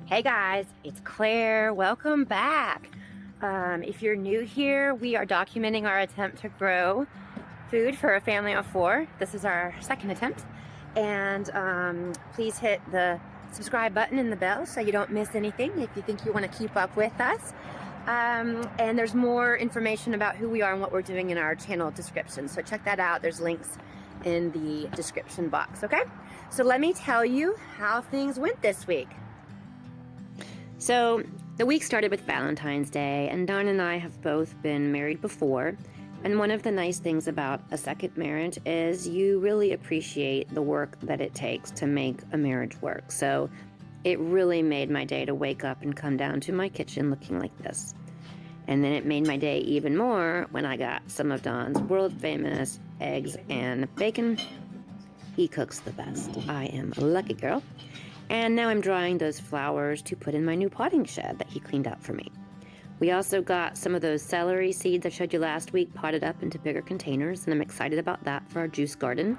Hey guys, it's Claire. Welcome back. If you're new here, we are documenting our attempt to grow food for a family of 4. This is our second attempt. And please hit the subscribe button and the bell so you don't miss anything if you think you want to keep up with us. And there's more information about who we are and what we're doing in our channel description. So check that out. There's links in the description box, okay? So let me tell you how things went this week. So the week started with Valentine's Day, and Don and I have both been married before. And one of the nice things about a second marriage is you really appreciate the work that it takes to make a marriage work. So it really made my day to wake up and come down to my kitchen looking like this. And then it made my day even more when I got some of Don's world-famous eggs and bacon. He cooks the best. I am a lucky girl. And now I'm drying those flowers to put in my new potting shed that he cleaned out for me. We also got some of those celery seeds I showed you last week potted up into bigger containers, and I'm excited about that for our juice garden.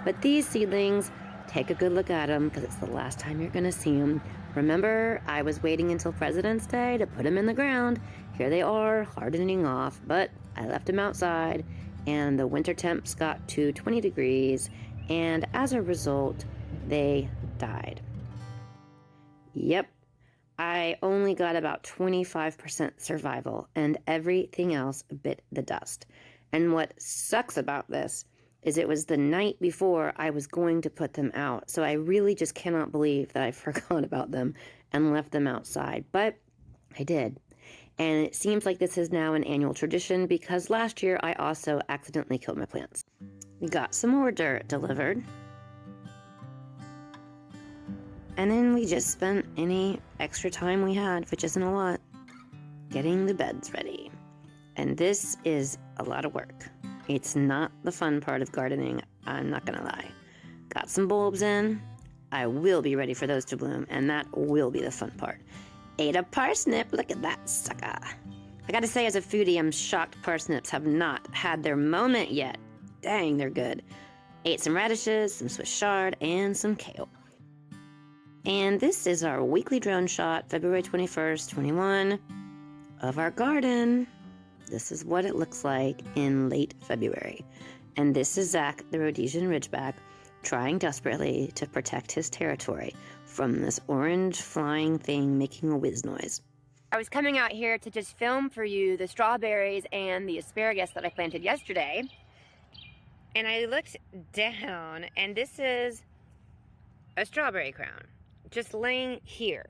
But these seedlings, take a good look at them because it's the last time you're going to see them. Remember, I was waiting until President's Day to put them in the ground. Here they are, hardening off, but I left them outside, and the winter temps got to 20 degrees, and as a result, they died. Yep, I only got about 25% survival, and everything else bit the dust. And what sucks about this is it was the night before I was going to put them out, so I really just cannot believe that I forgot about them and left them outside, but I did. And it seems like this is now an annual tradition because last year I also accidentally killed my plants. We got some more dirt delivered. And then we just spent any extra time we had, which isn't a lot, getting the beds ready. And this is a lot of work. It's not the fun part of gardening, I'm not gonna lie. Got some bulbs in. I will be ready for those to bloom, and that will be the fun part. Ate a parsnip, look at that sucker. I gotta say, as a foodie, I'm shocked parsnips have not had their moment yet. Dang, they're good. Ate some radishes, some Swiss chard, and some kale. And this is our weekly drone shot, February 21st, 21, of our garden. This is what it looks like in late February. And this is Zach, the Rhodesian Ridgeback, trying desperately to protect his territory from this orange flying thing making a whiz noise. I was coming out here to just film for you the strawberries and the asparagus that I planted yesterday. And I looked down, and this is a strawberry crown. Just laying here.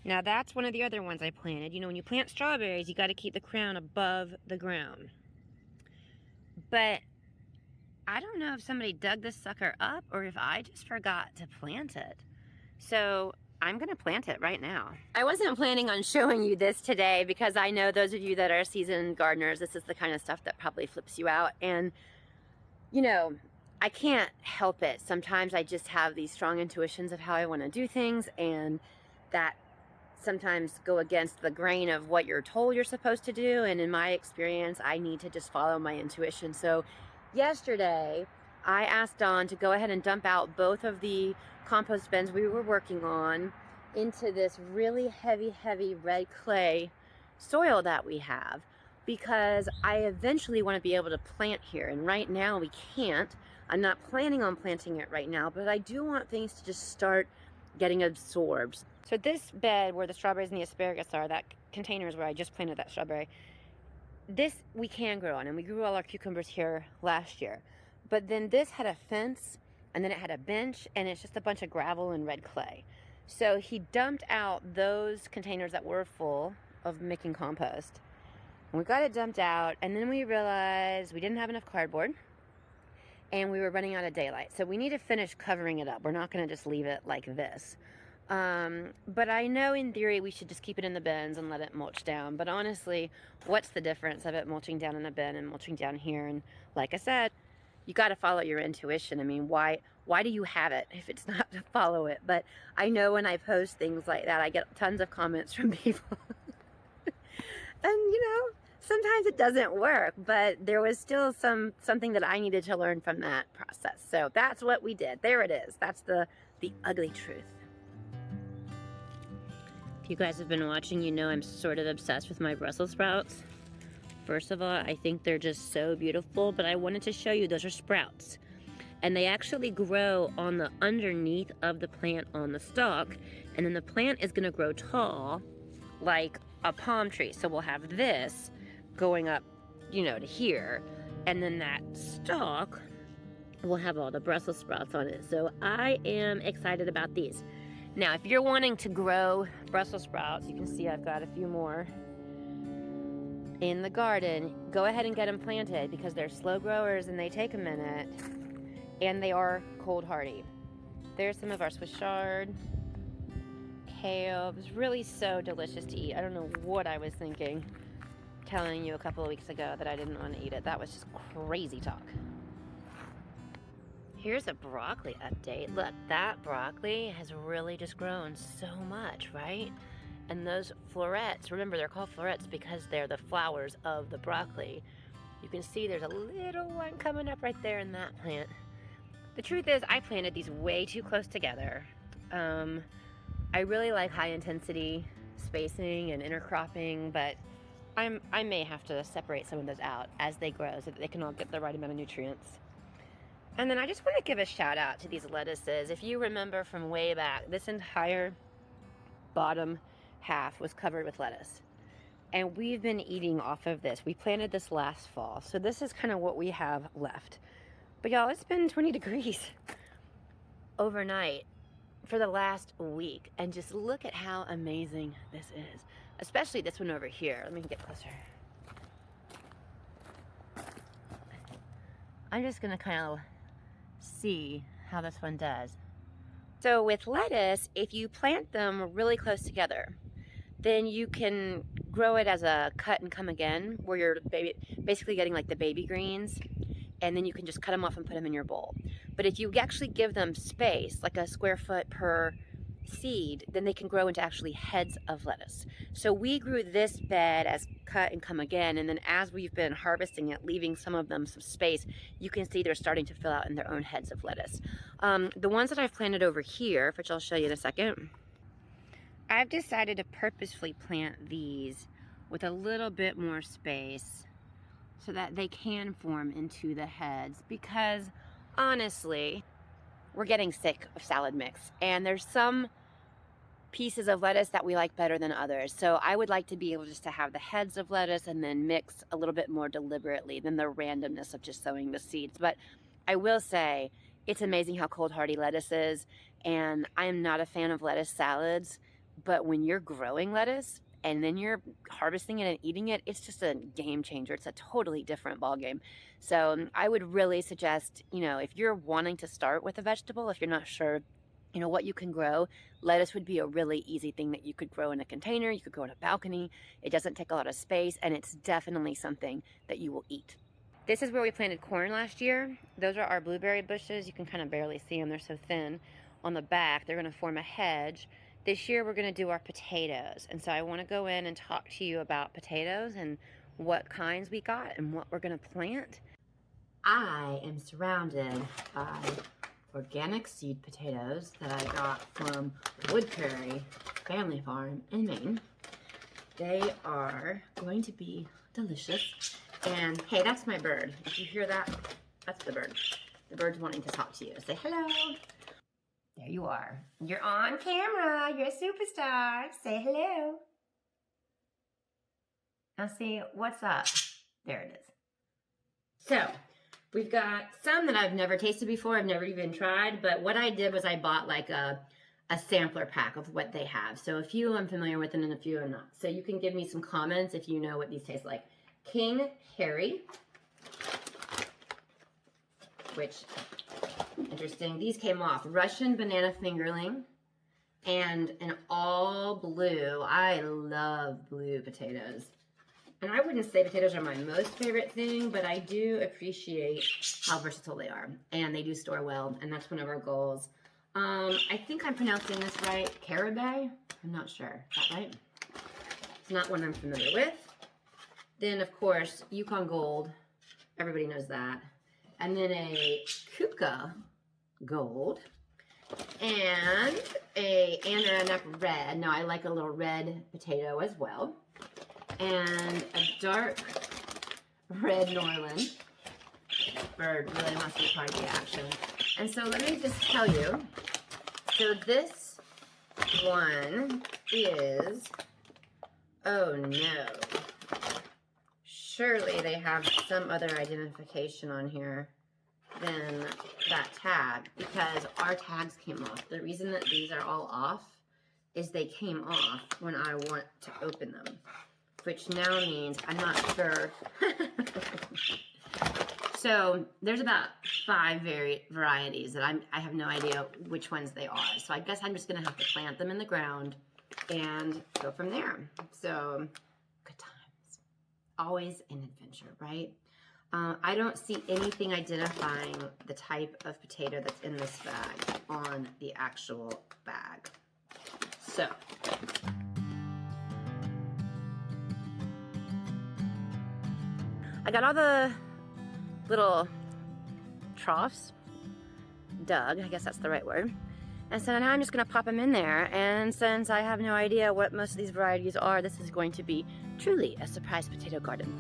Now that's one of the other ones I planted. You know, when you plant strawberries, you got to keep the crown above the ground. But I don't know if somebody dug this sucker up or if I just forgot to plant it. So I'm going to plant it right now. I wasn't planning on showing you this today because I know those of you that are seasoned gardeners, this is the kind of stuff that probably flips you out. And, you know, I can't help it. Sometimes I just have these strong intuitions of how I want to do things, and that sometimes go against the grain of what you're told you're supposed to do. And in my experience, I need to just follow my intuition. So yesterday, I asked Don to go ahead and dump out both of the compost bins we were working on into this really heavy red clay soil that we have, because I eventually want to be able to plant here. And right now we can't. I'm not planning on planting it right now, but I do want things to just start getting absorbed. So this bed where the strawberries and the asparagus are, that container is where I just planted that strawberry. This we can grow on, and we grew all our cucumbers here last year. But then this had a fence, and then it had a bench, and it's just a bunch of gravel and red clay. So he dumped out those containers that were full of making compost. And we got it dumped out, and then we realized we didn't have enough cardboard, and we were running out of daylight. So we need to finish covering it up. We're not going to just leave it like this. But I know in theory we should just keep it in the bins and let it mulch down. But honestly, what's the difference of it mulching down in a bin and mulching down here? And like I said, you got to follow your intuition. I mean, why do you have it if it's not to follow it? But I know when I post things like that, I get tons of comments from people. And you know, sometimes it doesn't work, but there was still something that I needed to learn from that process. So that's what we did. There it is. That's the ugly truth. If you guys have been watching, you know I'm sort of obsessed with my Brussels sprouts. First of all, I think they're just so beautiful, but I wanted to show you those are sprouts. And they actually grow on the underneath of the plant on the stalk, and then the plant is gonna grow tall like a palm tree. So we'll have this going up, you know, to here, and then that stalk will have all the Brussels sprouts on it. So I am excited about these. Now, if you're wanting to grow Brussels sprouts, you can see I've got a few more in the garden. Go ahead and get them planted because they're slow growers and they take a minute, and they are cold hardy. There's some of our Swiss chard, kale. It was really so delicious to eat. I don't know what I was thinking telling you a couple of weeks ago that I didn't want to eat it. That was just crazy talk. Here's a broccoli update. Look, that broccoli has really just grown so much, right? And those florets, remember they're called florets because they're the flowers of the broccoli. You can see there's a little one coming up right there in that plant. The truth is, I planted these way too close together. I really like high intensity spacing and intercropping, but I may have to separate some of those out as they grow so that they can all get the right amount of nutrients. And then I just want to give a shout out to these lettuces. If you remember from way back, this entire bottom half was covered with lettuce. And we've been eating off of this. We planted this last fall. So this is kind of what we have left. But y'all, it's been 20 degrees overnight for the last week. And just look at how amazing this is. Especially this one over here. Let me get closer. I'm just going to kind of see how this one does. So with lettuce, if you plant them really close together, then you can grow it as a cut and come again, where you're basically getting like the baby greens, and then you can just cut them off and put them in your bowl. But if you actually give them space, like a square foot per seed, then they can grow into actually heads of lettuce. So we grew this bed as cut and come again, and then as we've been harvesting it, leaving some of them some space, you can see they're starting to fill out in their own heads of lettuce. The ones that I've planted over here, which I'll show you in a second, I've decided to purposefully plant these with a little bit more space so that they can form into the heads, because honestly, we're getting sick of salad mix, and there's some pieces of lettuce that we like better than others. So I would like to be able just to have the heads of lettuce and then mix a little bit more deliberately than the randomness of just sowing the seeds. But I will say, it's amazing how cold hardy lettuce is, and I am not a fan of lettuce salads, but when you're growing lettuce and then you're harvesting it and eating it, it's just a game changer. It's a totally different ballgame. So I would really suggest, you know, if you're wanting to start with a vegetable, if you're not sure, you know, what you can grow, lettuce would be a really easy thing that you could grow in a container. You could grow in a balcony. It doesn't take a lot of space, and it's definitely something that you will eat. This is where we planted corn last year. Those are our blueberry bushes. You can kind of barely see them. They're so thin. On the back, they're going to form a hedge. This year, we're going to do our potatoes. And so I want to go in and talk to you about potatoes and what kinds we got and what we're going to plant. I am surrounded by organic seed potatoes that I got from Wood Prairie Family Farm in Maine. They are going to be delicious. And hey, that's my bird. If you hear that, that's the bird. The bird's wanting to talk to you. Say hello. There you are. You're on camera. You're a superstar. Say hello. Now see, what's up? There it is. So, we've got some that I've never tasted before. I've never even tried. But what I did was I bought like a sampler pack of what they have. So a few I'm familiar with and a few I'm not. So you can give me some comments if you know what these taste like. King Harry, which, interesting, these came off. Russian banana fingerling and an all blue. I love blue potatoes. And I wouldn't say potatoes are my most favorite thing, but I do appreciate how versatile they are. And they do store well, and that's one of our goals. I think I'm pronouncing this right. Cabbage? I'm not sure. Is that right? It's not one I'm familiar with. Then, of course, Yukon Gold. Everybody knows that. And then a Kuka Gold. and enough red. No, I like a little red potato as well. And a dark red Norland. Bird really wants to be part of the action. And so let me just tell you. So this one is, oh no. Surely they have some other identification on here than that tag, because our tags came off. The reason that these are all off is they came off when I want to open them, which now means I'm not sure. So there's about 5 varieties that I have no idea which ones they are. So I guess I'm just gonna have to plant them in the ground and go from there. So good times, always an adventure, right? I don't see anything identifying the type of potato that's in this bag on the actual bag. So I got all the little troughs dug, I guess that's the right word. And so now I'm just gonna pop them in there, and since I have no idea what most of these varieties are, this is going to be truly a surprise potato garden.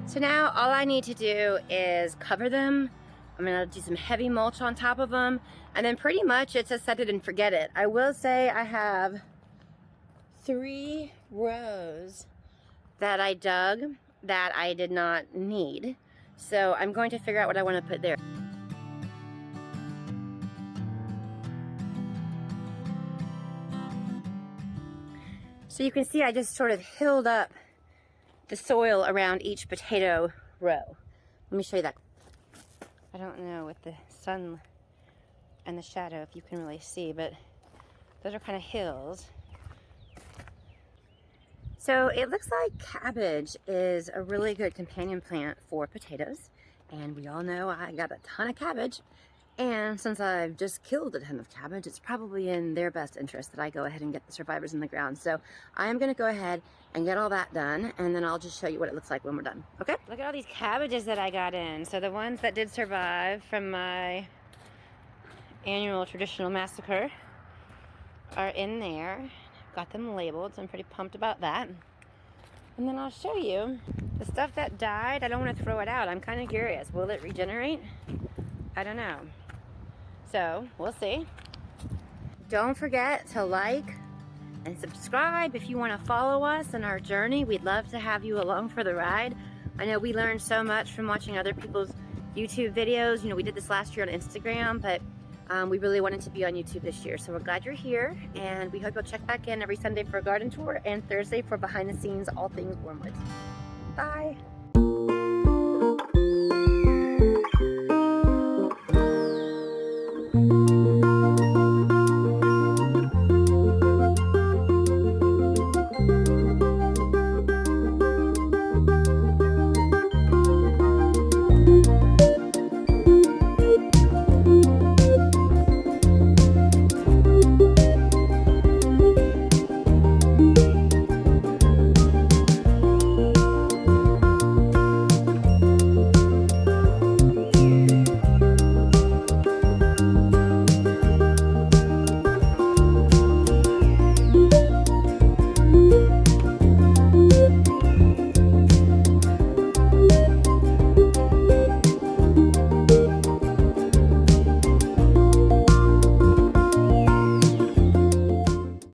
So now all I need to do is cover them. I'm gonna do some heavy mulch on top of them, and then pretty much it's a set it and forget it. I will say I have 3 rows that I dug that I did not need. So I'm going to figure out what I want to put there. So you can see I just sort of hilled up the soil around each potato row. Let me show you that. I don't know with the sun and the shadow if you can really see, but those are kind of hills. So it looks like cabbage is a really good companion plant for potatoes, and we all know I got a ton of cabbage, and since I've just killed a ton of cabbage, it's probably in their best interest that I go ahead and get the survivors in the ground. So I am going to go ahead and get all that done, and then I'll just show you what it looks like when we're done. Okay? Look at all these cabbages that I got in. So the ones that did survive from my annual traditional massacre are in there. Got them labeled, so I'm pretty pumped about that. And then I'll show you the stuff that died. I don't want to throw it out. I'm kind of curious. Will it regenerate? I don't know. So we'll see. Don't forget to like and subscribe if you want to follow us in our journey. We'd love to have you along for the ride. I know we learned so much from watching other people's YouTube videos. You know, we did this last year on Instagram, but we really wanted to be on YouTube this year. So we're glad you're here, and we hope you'll check back in every Sunday for a garden tour and Thursday for behind the scenes all things Ormewoods. Bye.